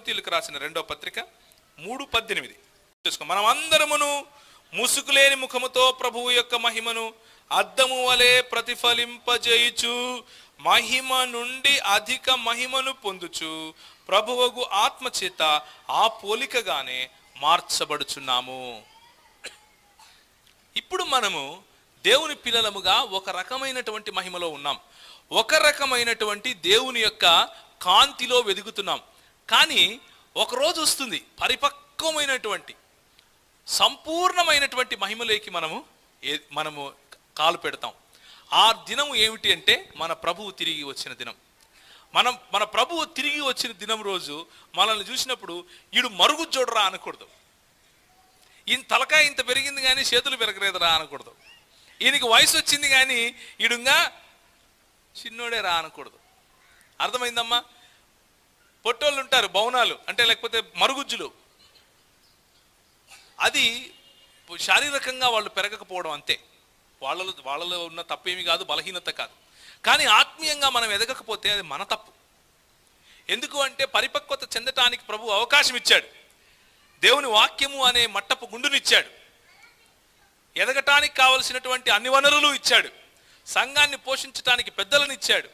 కొరింథీయులకు రాసిన 2వ పత్రిక 3:18 చూసుకో. మనం అందరమును ముసుగులేని ముఖముతో ప్రభువు యొక్క మహిమను అద్దము వలె ప్రతిఫలింపజేయుచు మహిమ నుండి అధిక మహిమను పొందుచు ప్రభువుకు ఆత్మచేత ఆ పోలికగానే మార్చబడుచున్నాము. ఇప్పుడు మనము దేవుని పిల్లలముగా ఒక రకమైనటువంటి మహిమలో ఉన్నాం, ఒక రకమైనటువంటి దేవుని యొక్క కాంతిలో వెదుగుతున్నాం. కానీ ఒకరోజు వస్తుంది పరిపక్వమైనటువంటి సంపూర్ణమైనటువంటి మహిమలోకి మనము కాలు పెడతాం. ఆ దినము ఏమిటి అంటే మన ప్రభువు తిరిగి వచ్చిన దినం. మన ప్రభువు తిరిగి వచ్చిన దినం రోజు మనల్ని చూసినప్పుడు ఈడు మరుగు చూడరా అనకూడదు, ఈయన తలకాయ ఇంత పెరిగింది కానీ చేతులు పెరగలేదురా అనకూడదు, ఈయనకి వయసు వచ్చింది కానీ ఈడుగా చిన్నోడే రా అనకూడదు. అర్థమైందమ్మా? పొట్టోళ్ళు ఉంటారు భవనాలు అంటే, లేకపోతే మరుగుజ్జులు, అది శారీరకంగా వాళ్ళు పెరగకపోవడం అంతే. వాళ్ళలో ఉన్న తప్పేమి కాదు, బలహీనత కాదు. కానీ ఆత్మీయంగా మనం ఎదగకపోతే అది మన తప్పు. ఎందుకు అంటే పరిపక్వత చెందటానికి ప్రభు అవకాశం ఇచ్చాడు, దేవుని వాక్యము అనే మట్టపు గుండునిచ్చాడు, ఎదగటానికి కావలసినటువంటి అన్ని వనరులు ఇచ్చాడు, సంఘాన్ని పోషించటానికి పెద్దలను ఇచ్చాడు,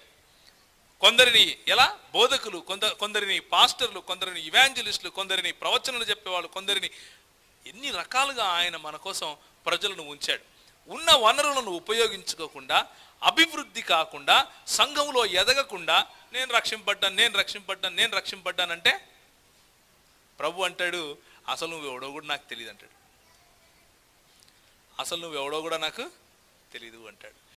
కొందరిని ఎలా బోధకులు, కొందరిని పాస్టర్లు, కొందరిని ఇవాంజలిస్టులు, కొందరిని ప్రవచనలు చెప్పేవాళ్ళు, కొందరిని ఎన్ని రకాలుగా ఆయన మన కోసం ప్రజలను ఉంచాడు. ఉన్న వనరులను ఉపయోగించుకోకుండా, అభివృద్ధి కాకుండా, సంఘంలో ఎదగకుండా నేను రక్షింపడ్డానంటే ప్రభు అంటాడు అసలు నువ్వెవడో కూడా నాకు తెలియదు అంటాడు. అసలు నువ్వెవడో కూడా నాకు తెలియదు అంటాడు.